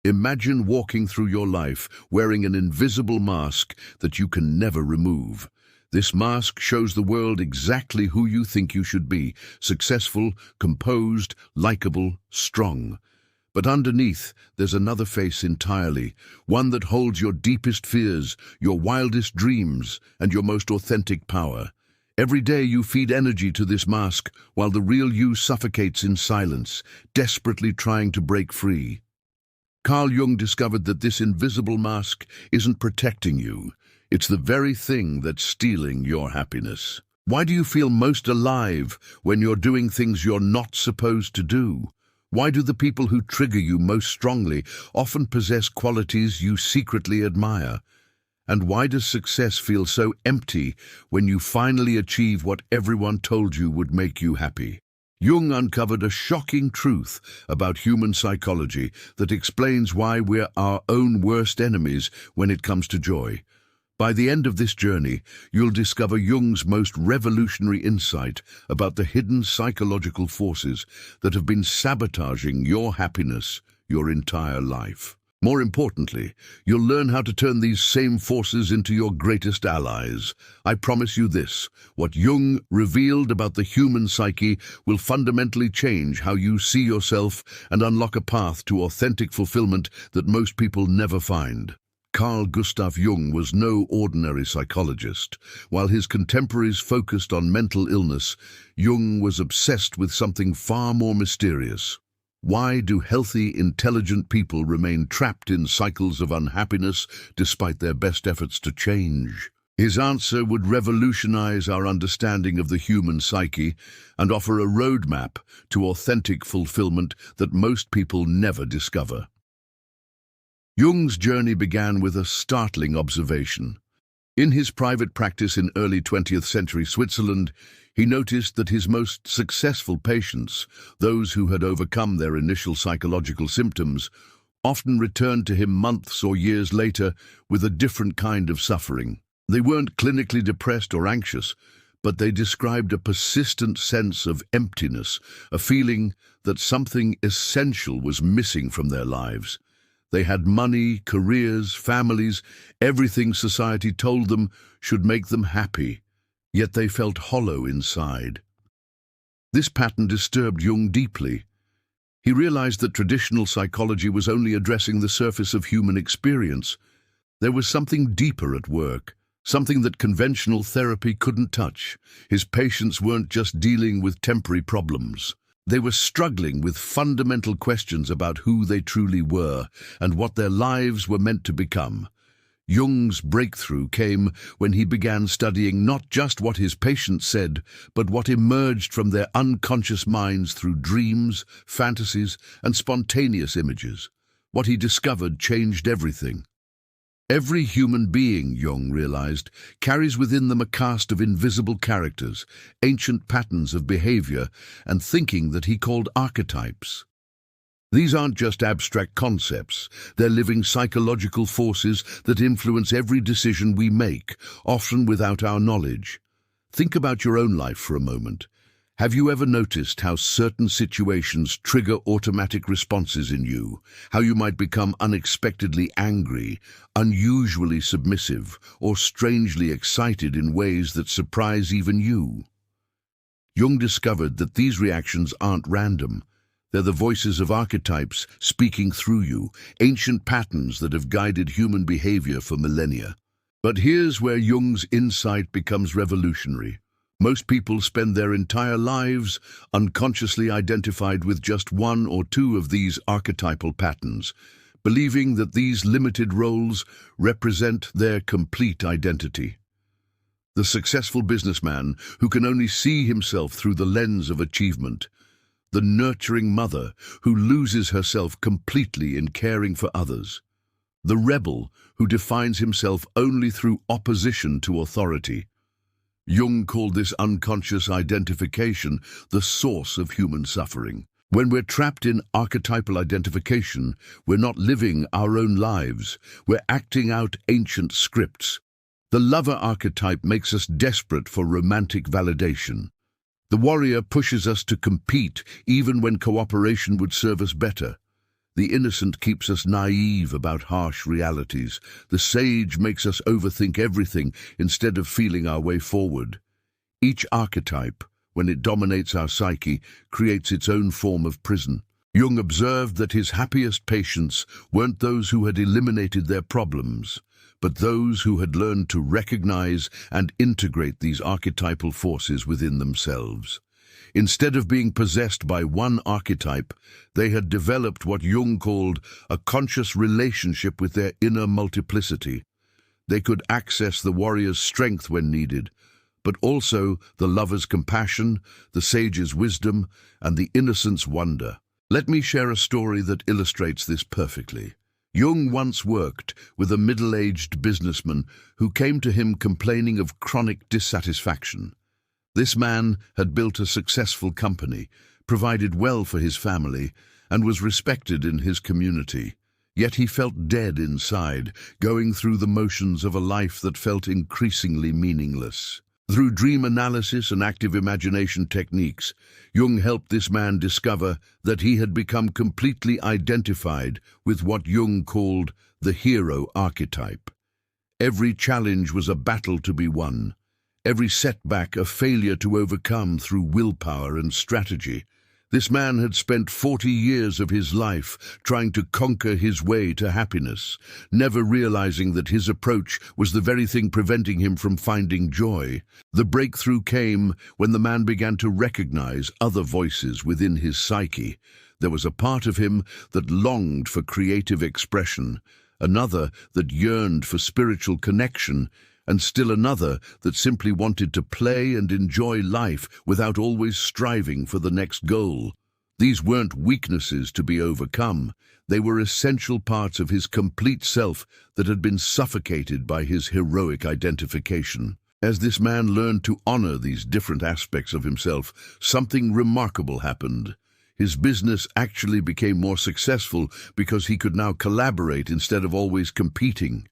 Imagine walking through your life wearing an invisible mask that you can never remove. This mask shows the world exactly who you think you should be: successful, composed, likable, strong. But underneath, there's another face entirely, one that holds your deepest fears, your wildest dreams, and your most authentic power. Every day you feed energy to this mask, while the real you suffocates in silence, desperately trying to break free. Carl Jung discovered that this invisible mask isn't protecting you. It's the very thing that's stealing your happiness. Why do you feel most alive when you're doing things you're not supposed to do? Why do the people who trigger you most strongly often possess qualities you secretly admire? And why does success feel so empty when you finally achieve what everyone told you would make you happy? Jung uncovered a shocking truth about human psychology that explains why we're our own worst enemies when it comes to joy. By the end of this journey, you'll discover Jung's most revolutionary insight about the hidden psychological forces that have been sabotaging your happiness your entire life. More importantly, you'll learn how to turn these same forces into your greatest allies. I promise you this: what Jung revealed about the human psyche will fundamentally change how you see yourself and unlock a path to authentic fulfillment that most people never find. Carl Gustav Jung was no ordinary psychologist. While his contemporaries focused on mental illness, Jung was obsessed with something far more mysterious. Why do healthy, intelligent people remain trapped in cycles of unhappiness despite their best efforts to change? His answer would revolutionize our understanding of the human psyche and offer a roadmap to authentic fulfillment that most people never discover. Jung's journey began with a startling observation. In his private practice in early 20th century Switzerland, he noticed that his most successful patients, those who had overcome their initial psychological symptoms, often returned to him months or years later with a different kind of suffering. They weren't clinically depressed or anxious, but they described a persistent sense of emptiness, a feeling that something essential was missing from their lives. They had money, careers, families, everything society told them should make them happy, yet they felt hollow inside. This pattern disturbed Jung deeply. He realized that traditional psychology was only addressing the surface of human experience. There was something deeper at work, something that conventional therapy couldn't touch. His patients weren't just dealing with temporary problems. They were struggling with fundamental questions about who they truly were and what their lives were meant to become. Jung's breakthrough came when he began studying not just what his patients said, but what emerged from their unconscious minds through dreams, fantasies, and spontaneous images. What he discovered changed everything. Every human being, Jung realized, carries within them a cast of invisible characters, ancient patterns of behavior, and thinking that he called archetypes. These aren't just abstract concepts, they're living psychological forces that influence every decision we make, often without our knowledge. Think about your own life for a moment. Have you ever noticed how certain situations trigger automatic responses in you? How you might become unexpectedly angry, unusually submissive, or strangely excited in ways that surprise even you? Jung discovered that these reactions aren't random. They're the voices of archetypes speaking through you, ancient patterns that have guided human behavior for millennia. But here's where Jung's insight becomes revolutionary. Most people spend their entire lives unconsciously identified with just one or two of these archetypal patterns, believing that these limited roles represent their complete identity. The successful businessman who can only see himself through the lens of achievement. The nurturing mother who loses herself completely in caring for others. The rebel who defines himself only through opposition to authority. Jung called this unconscious identification the source of human suffering. When we're trapped in archetypal identification, we're not living our own lives. We're acting out ancient scripts. The lover archetype makes us desperate for romantic validation. The warrior pushes us to compete even when cooperation would serve us better. The innocent keeps us naive about harsh realities. The sage makes us overthink everything instead of feeling our way forward. Each archetype, when it dominates our psyche, creates its own form of prison. Jung observed that his happiest patients weren't those who had eliminated their problems, but those who had learned to recognize and integrate these archetypal forces within themselves. Instead of being possessed by one archetype, they had developed what Jung called a conscious relationship with their inner multiplicity. They could access the warrior's strength when needed, but also the lover's compassion, the sage's wisdom, and the innocent's wonder. Let me share a story that illustrates this perfectly. Jung once worked with a middle-aged businessman who came to him complaining of chronic dissatisfaction. This man had built a successful company, provided well for his family, and was respected in his community. Yet he felt dead inside, going through the motions of a life that felt increasingly meaningless. Through dream analysis and active imagination techniques, Jung helped this man discover that he had become completely identified with what Jung called the hero archetype. Every challenge was a battle to be won. Every setback a failure to overcome through willpower and strategy. This man had spent 40 years of his life trying to conquer his way to happiness, never realizing that his approach was the very thing preventing him from finding joy. The breakthrough came when the man began to recognize other voices within his psyche. There was a part of him that longed for creative expression, another that yearned for spiritual connection, and still another that simply wanted to play and enjoy life without always striving for the next goal. These weren't weaknesses to be overcome. They were essential parts of his complete self that had been suffocated by his heroic identification. As this man learned to honor these different aspects of himself, something remarkable happened. His business actually became more successful because he could now collaborate instead of always competing.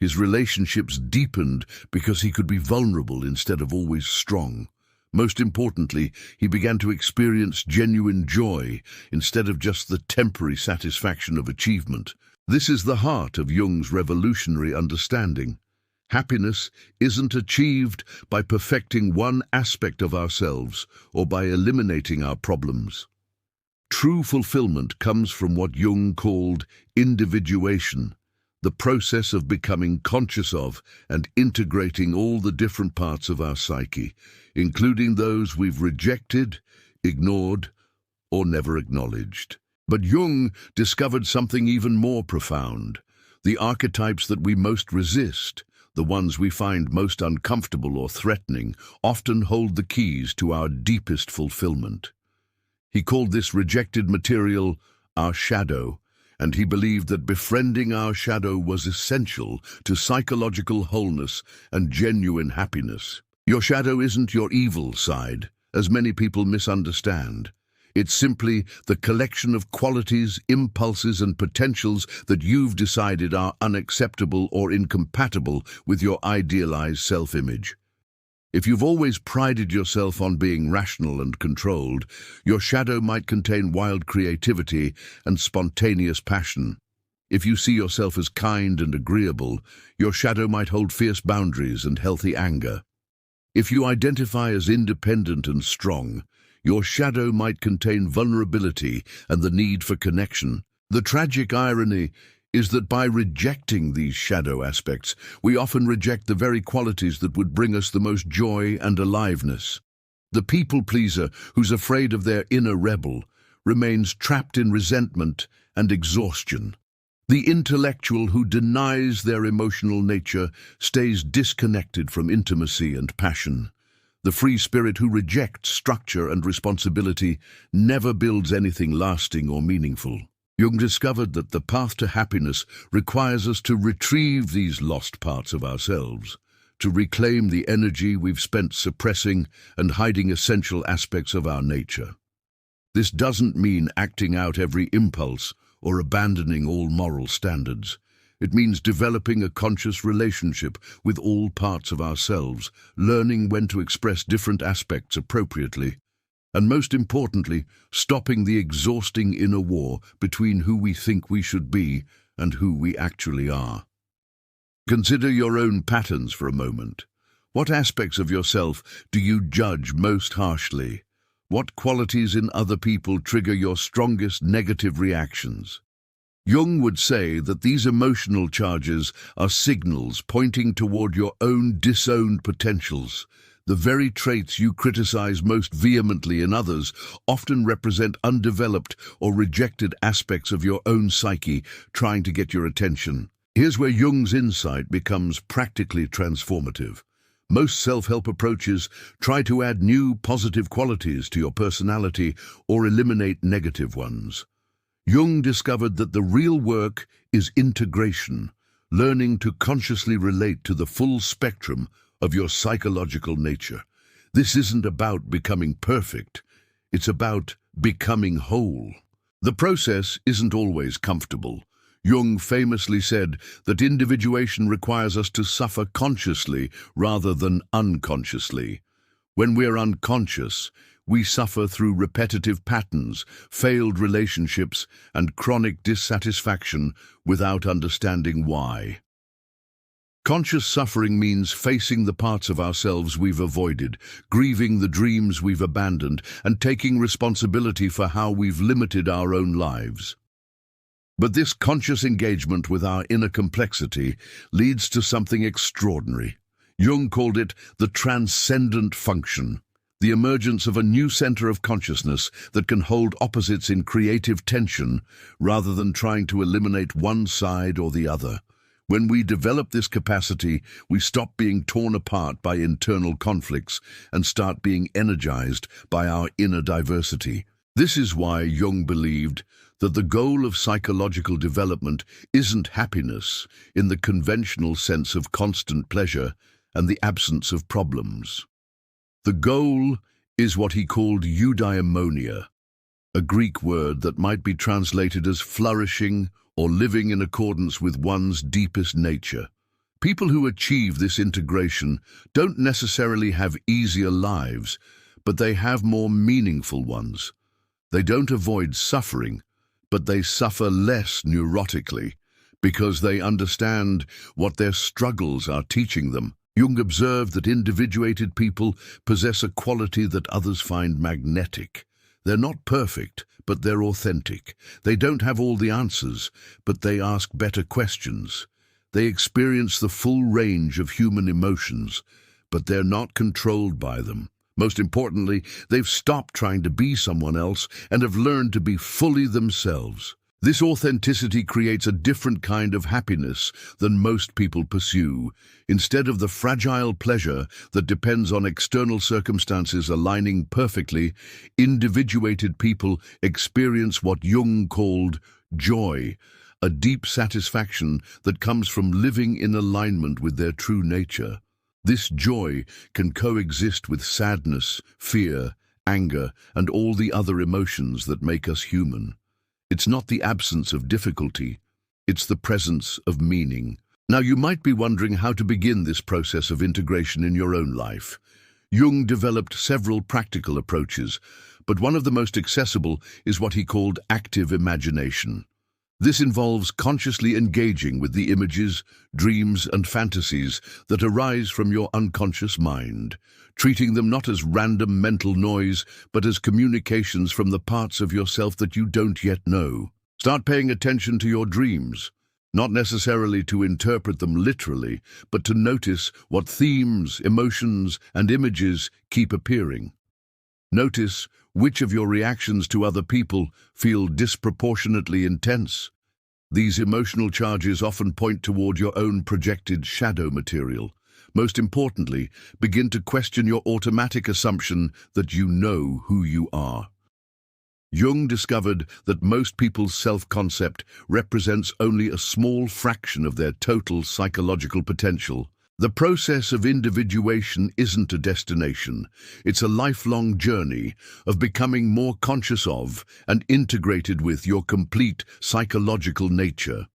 His relationships deepened because he could be vulnerable instead of always strong. Most importantly, he began to experience genuine joy instead of just the temporary satisfaction of achievement. This is the heart of Jung's revolutionary understanding. Happiness isn't achieved by perfecting one aspect of ourselves or by eliminating our problems. True fulfillment comes from what Jung called individuation, the process of becoming conscious of and integrating all the different parts of our psyche, including those we've rejected, ignored, or never acknowledged. But Jung discovered something even more profound. The archetypes that we most resist, the ones we find most uncomfortable or threatening, often hold the keys to our deepest fulfillment. He called this rejected material our shadow, and he believed that befriending our shadow was essential to psychological wholeness and genuine happiness. Your shadow isn't your evil side, as many people misunderstand. It's simply the collection of qualities, impulses, and potentials that you've decided are unacceptable or incompatible with your idealized self-image. If you've always prided yourself on being rational and controlled, your shadow might contain wild creativity and spontaneous passion. If you see yourself as kind and agreeable, your shadow might hold fierce boundaries and healthy anger. If you identify as independent and strong, your shadow might contain vulnerability and the need for connection. The tragic irony is that by rejecting these shadow aspects, we often reject the very qualities that would bring us the most joy and aliveness. The people-pleaser who's afraid of their inner rebel remains trapped in resentment and exhaustion. The intellectual who denies their emotional nature stays disconnected from intimacy and passion. The free spirit who rejects structure and responsibility never builds anything lasting or meaningful. Jung discovered that the path to happiness requires us to retrieve these lost parts of ourselves, to reclaim the energy we've spent suppressing and hiding essential aspects of our nature. This doesn't mean acting out every impulse or abandoning all moral standards. It means developing a conscious relationship with all parts of ourselves, learning when to express different aspects appropriately, And most importantly, stopping the exhausting inner war between who we think we should be and who we actually are. Consider your own patterns for a moment. What aspects of yourself do you judge most harshly? What qualities in other people trigger your strongest negative reactions? Jung would say that these emotional charges are signals pointing toward your own disowned potentials. The very traits you criticize most vehemently in others often represent undeveloped or rejected aspects of your own psyche trying to get your attention. Here's where Jung's insight becomes practically transformative. Most self-help approaches try to add new positive qualities to your personality or eliminate negative ones. Jung discovered that the real work is integration, learning to consciously relate to the full spectrum of your psychological nature. This isn't about becoming perfect, it's about becoming whole. The process isn't always comfortable. Jung famously said that individuation requires us to suffer consciously rather than unconsciously. When we're unconscious, we suffer through repetitive patterns, failed relationships, and chronic dissatisfaction without understanding why. Conscious suffering means facing the parts of ourselves we've avoided, grieving the dreams we've abandoned, and taking responsibility for how we've limited our own lives. But this conscious engagement with our inner complexity leads to something extraordinary. Jung called it the transcendent function, the emergence of a new center of consciousness that can hold opposites in creative tension rather than trying to eliminate one side or the other. When we develop this capacity, we stop being torn apart by internal conflicts and start being energized by our inner diversity. This is why Jung believed that the goal of psychological development isn't happiness in the conventional sense of constant pleasure and the absence of problems. The goal is what he called eudaimonia, a Greek word that might be translated as flourishing or living in accordance with one's deepest nature. People who achieve this integration don't necessarily have easier lives, but they have more meaningful ones. They don't avoid suffering, but they suffer less neurotically because they understand what their struggles are teaching them. Jung observed that individuated people possess a quality that others find magnetic. They're not perfect, but they're authentic. They don't have all the answers, but they ask better questions. They experience the full range of human emotions, but they're not controlled by them. Most importantly, they've stopped trying to be someone else and have learned to be fully themselves. This authenticity creates a different kind of happiness than most people pursue. Instead of the fragile pleasure that depends on external circumstances aligning perfectly, individuated people experience what Jung called joy, a deep satisfaction that comes from living in alignment with their true nature. This joy can coexist with sadness, fear, anger, and all the other emotions that make us human. It's not the absence of difficulty, it's the presence of meaning. Now, you might be wondering how to begin this process of integration in your own life. Jung developed several practical approaches, but one of the most accessible is what he called active imagination. This involves consciously engaging with the images, dreams, and fantasies that arise from your unconscious mind, treating them not as random mental noise, but as communications from the parts of yourself that you don't yet know. Start paying attention to your dreams, not necessarily to interpret them literally, but to notice what themes, emotions, and images keep appearing. Notice which of your reactions to other people feel disproportionately intense. These emotional charges often point toward your own projected shadow material. Most importantly, begin to question your automatic assumption that you know who you are. Jung discovered that most people's self-concept represents only a small fraction of their total psychological potential. The process of individuation isn't a destination. It's a lifelong journey of becoming more conscious of and integrated with your complete psychological nature.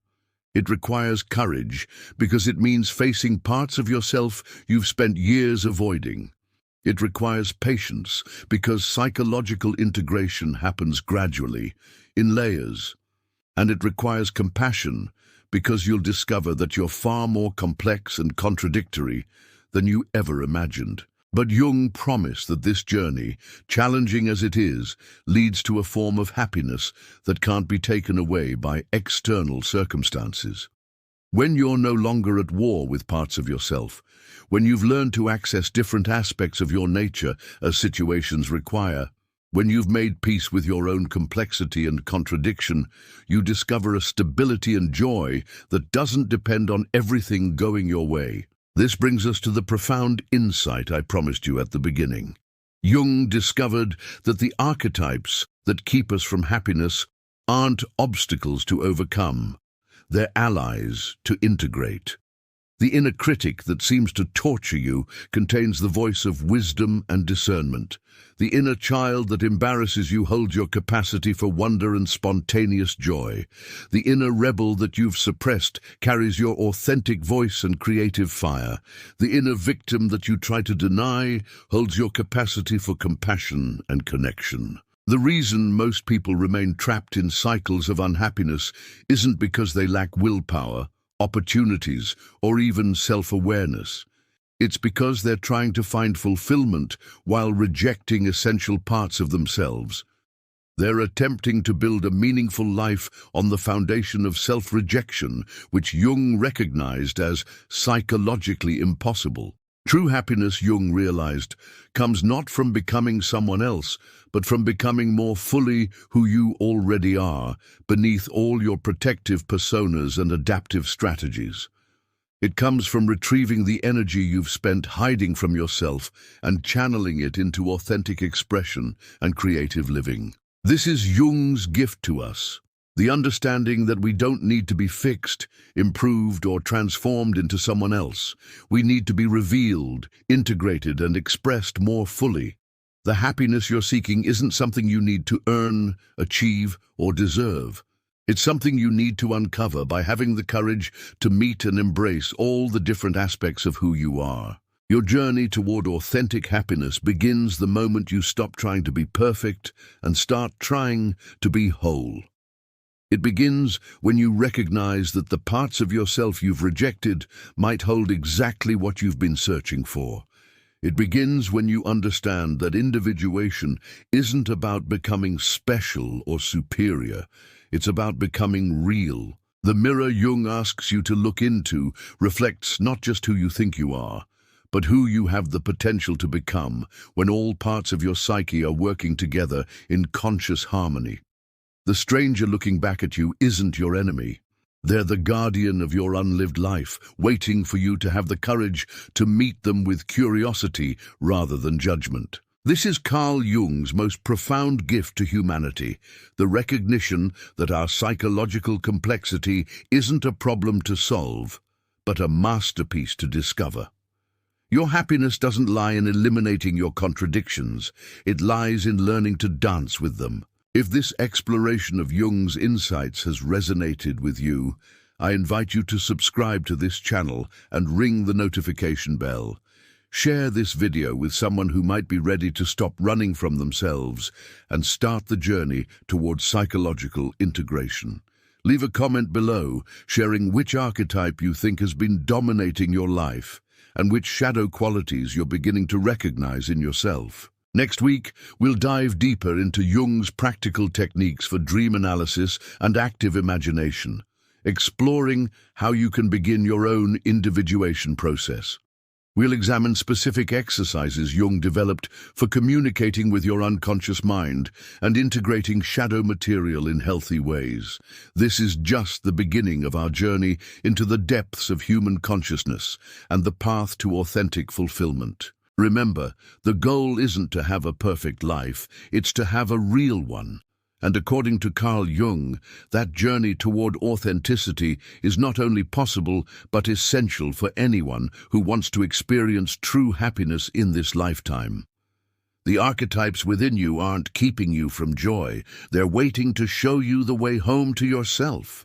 It requires courage because it means facing parts of yourself you've spent years avoiding. It requires patience because psychological integration happens gradually, in layers. And it requires compassion because you'll discover that you're far more complex and contradictory than you ever imagined. But Jung promised that this journey, challenging as it is, leads to a form of happiness that can't be taken away by external circumstances. When you're no longer at war with parts of yourself, when you've learned to access different aspects of your nature as situations require, when you've made peace with your own complexity and contradiction, you discover a stability and joy that doesn't depend on everything going your way. This brings us to the profound insight I promised you at the beginning. Jung discovered that the archetypes that keep us from happiness aren't obstacles to overcome. They're allies to integrate. The inner critic that seems to torture you contains the voice of wisdom and discernment. The inner child that embarrasses you holds your capacity for wonder and spontaneous joy. The inner rebel that you've suppressed carries your authentic voice and creative fire. The inner victim that you try to deny holds your capacity for compassion and connection. The reason most people remain trapped in cycles of unhappiness isn't because they lack willpower, opportunities, or even self-awareness. It's because they're trying to find fulfillment while rejecting essential parts of themselves. They're attempting to build a meaningful life on the foundation of self-rejection, which Jung recognized as psychologically impossible. True happiness, Jung realized, comes not from becoming someone else, but from becoming more fully who you already are, beneath all your protective personas and adaptive strategies. It comes from retrieving the energy you've spent hiding from yourself and channeling it into authentic expression and creative living. This is Jung's gift to us. The understanding that we don't need to be fixed, improved, or transformed into someone else. We need to be revealed, integrated, and expressed more fully. The happiness you're seeking isn't something you need to earn, achieve, or deserve. It's something you need to uncover by having the courage to meet and embrace all the different aspects of who you are. Your journey toward authentic happiness begins the moment you stop trying to be perfect and start trying to be whole. It begins when you recognize that the parts of yourself you've rejected might hold exactly what you've been searching for. It begins when you understand that individuation isn't about becoming special or superior. It's about becoming real. The mirror Jung asks you to look into reflects not just who you think you are, but who you have the potential to become when all parts of your psyche are working together in conscious harmony. The stranger looking back at you isn't your enemy. They're the guardian of your unlived life, waiting for you to have the courage to meet them with curiosity rather than judgment. This is Carl Jung's most profound gift to humanity, the recognition that our psychological complexity isn't a problem to solve, but a masterpiece to discover. Your happiness doesn't lie in eliminating your contradictions. It lies in learning to dance with them. If this exploration of Jung's insights has resonated with you, I invite you to subscribe to this channel and ring the notification bell. Share this video with someone who might be ready to stop running from themselves and start the journey towards psychological integration. Leave a comment below, sharing which archetype you think has been dominating your life and which shadow qualities you're beginning to recognize in yourself. Next week, we'll dive deeper into Jung's practical techniques for dream analysis and active imagination, exploring how you can begin your own individuation process. We'll examine specific exercises Jung developed for communicating with your unconscious mind and integrating shadow material in healthy ways. This is just the beginning of our journey into the depths of human consciousness and the path to authentic fulfillment. Remember, the goal isn't to have a perfect life, it's to have a real one. And according to Carl Jung, that journey toward authenticity is not only possible, but essential for anyone who wants to experience true happiness in this lifetime. The archetypes within you aren't keeping you from joy, they're waiting to show you the way home to yourself.